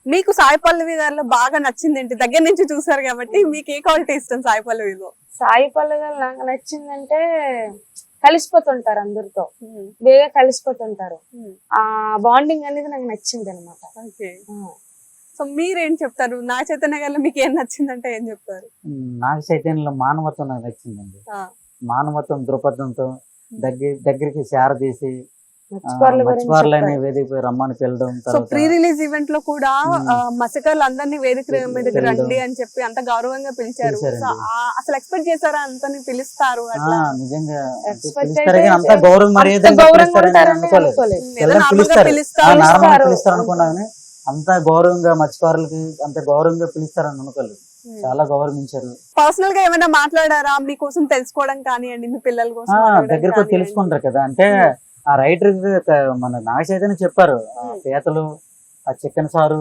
మీకు సాయి పల్లవి గారిలో బాగా నచ్చింది ఏంటి? దగ్గర నుంచి చూసారు కాబట్టి మీకు ఏ క్వాలిటీ ఇష్టం సాయి పల్లవిలో? సాయి పల్లవి గారు నాకు నచ్చిందంటే కలిసిపోతుంటారు, అందరితో బేగా కలిసిపోతుంటారు. ఆ బాండింగ్ అనేది నాకు నచ్చింది అనమాట. సో మీరేం చెప్తారు? నా చైతన్య గారిలో మీకు ఏం నచ్చిందంటే ఏం చెప్తారు? నాగ చైతన్యంలో మానవత్వం నాకు నచ్చిందండి. మానవత్వం దృక్పథంతో దగ్గరికి చేరదీసి మత్స్యకారులని వేదిక రమ్మని పిలవడం. సో ప్రీ రిలీజ్ ఈవెంట్ లో కూడా మత్స్యకారులు అందరినీ వేదిక మీదకి రండి అని చెప్పి అంత గౌరవంగా పిలిచారు. అసలు ఎక్స్పెక్ట్ చేశారా అంతని పిలుస్తారు? నిజంగా అంత గౌరవం పిలుస్తారు అనుకున్నాను. అంత గౌరవంగా మత్స్యకారులకి అంత గౌరవంగా పిలుస్తారని అనుకోలేదు. చాలా గౌరవించారు. పర్సనల్ గా ఏమైనా మాట్లాడారా మీకోసం తెలుసుకోవడం కానివ్వండి, మీ పిల్లల కోసం దగ్గరకు తెలుసుకుంటారు కదా. అంటే ఆ రైటర్ మన నాగ చైతన్య చెప్పారు, పీతలు, ఆ చికెన్ సారు,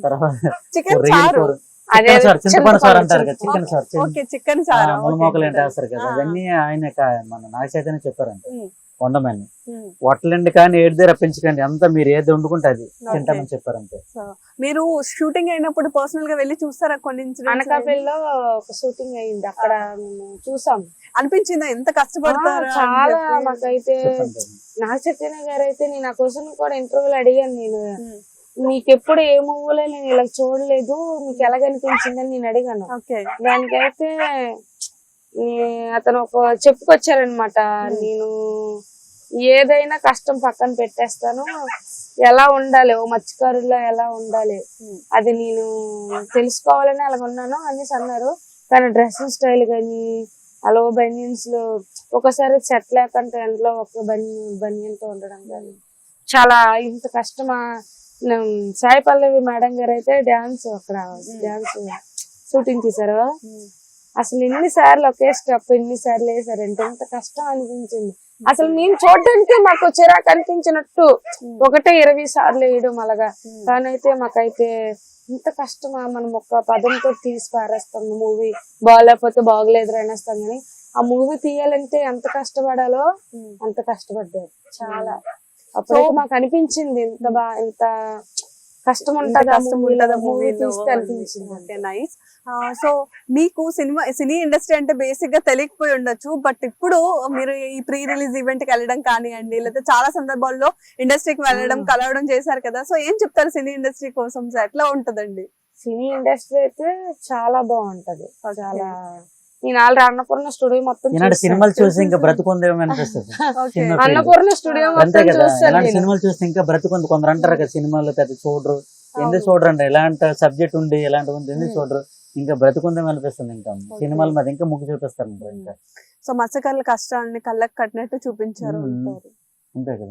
తర్వాత చింతపండు సార్ అంటారు కదా, చికెన్ సార్ ములమోకలు ఏంటి వేస్తారు కదా, అవన్నీ ఆయన మన నాగ చైతన్య చెప్పారంటే వండమని. వట్టలండి కానీ ఏడిదే రప్పించకండి, అంతా మీరు ఏది వండుకుంటే అది తింటామని చెప్పారంటే. మీరు షూటింగ్ అయినప్పుడు పర్సనల్ గా వెళ్ళి చూస్తారా? కొన్ని అనకాపల్లిలో ఒక షూటింగ్ అయింది, అక్కడ చూసాం. అనిపించిందా ఎంత కష్టపడతారు? చాలా. మాకైతే నాగ చైతన్య గారు అయితే నేను ఆ క్వశ్చన్ కూడా ఇంటర్వ్యూలో అడిగాను. నేను మీకు ఎప్పుడు ఏ మూవీలో నేను ఇలా చూడలేదు, మీకు ఎలాగనిపించిందని నేను అడిగాను. దానికైతే అతను ఒక చెప్పుకొచ్చారనమాట, నేను ఏదైనా కష్టం పక్కన పెట్టేస్తాను, ఎలా ఉండాలి ఓ మత్స్యకారుల్లో ఎలా ఉండాలి అది నేను తెలుసుకోవాలని అలాగ ఉన్నాను అనేసి అన్నారు. తన డ్రెస్సింగ్ స్టైల్ కానీ అలా బనియన్స్ లో ఒకసారి సెట్ లేకుంటే ఎండలో ఒక బనియన్ తో ఉండడం కానీ చాలా ఇంత కష్టమా. సాయి పల్లవి మేడం గారు అయితే డాన్స్ షూటింగ్ తీసారు. అసలు ఎన్నిసార్లు ఒకే స్టెప్ ఎన్నిసార్లు వేసారంటే ఎంత కష్టం అనిపించింది. అసలు మేము చూడడానికి మాకు చిరాకు అనిపించినట్టు ఒకటే 20 సార్లు వేయడం అలాగా. కానైతే మాకైతే ఇంత కష్టమా, మనం ఒక పదంతో తీసి పారేస్తాం. మూవీ బాగలేకపోతే బాగలేదు అనేస్తాం, కానీ ఆ మూవీ తీయాలంటే ఎంత కష్టపడాలో అంత కష్టపడ్డారు చాలా. అప్పుడు మాకు అనిపించింది ఇంత కష్టం ఉంటుందా మూవీ తీస్తే అనిపించింది. నైస్. సో మీకు సినీ ఇండస్ట్రీ అంటే బేసిక్ గా తెలియకపోయి ఉండొచ్చు, బట్ ఇప్పుడు మీరు ఈ ప్రీ రిలీజ్ ఈవెంట్ కి వెళ్ళడం కానివ్వండి, లేదా చాలా సందర్భాల్లో ఇండస్ట్రీకి వెళ్ళడం కలవడం చేశారు కదా. సో ఏం చెప్తారు సినీ ఇండస్ట్రీ కోసం? ఎట్లా ఉంటదండి సినీ ఇండస్ట్రీ? అయితే చాలా బాగుంటది. చాలా నేను ఆల్రెడీ అన్నపూర్ణ స్టూడియో మొత్తం సినిమాలు చూసి ఇంకా బ్రతుకుందేమో అనిపిస్తుంది. అన్నపూర్ణ స్టూడియో సినిమాలు చూస్తే ఇంకా బ్రతుకుంది. కొందరు అంటారు కదా సినిమాలు పెద్ద చూడరు, ఎందుకు చూడరండి, ఎలాంటి సబ్జెక్ట్ ఉండి ఎలాంటి ఉంది ఎందుకు చూడరు, ఇంకా బ్రతుకుందేమో అనిపిస్తుంది. ఇంకా సినిమాల మీద ఇంకా ముగ్గు చూపిస్తారు ఇంకా. సో మత్స్యకారుల కష్టాన్ని కళ్ళకి కట్టినట్టు చూపించారు. అంతే కదా.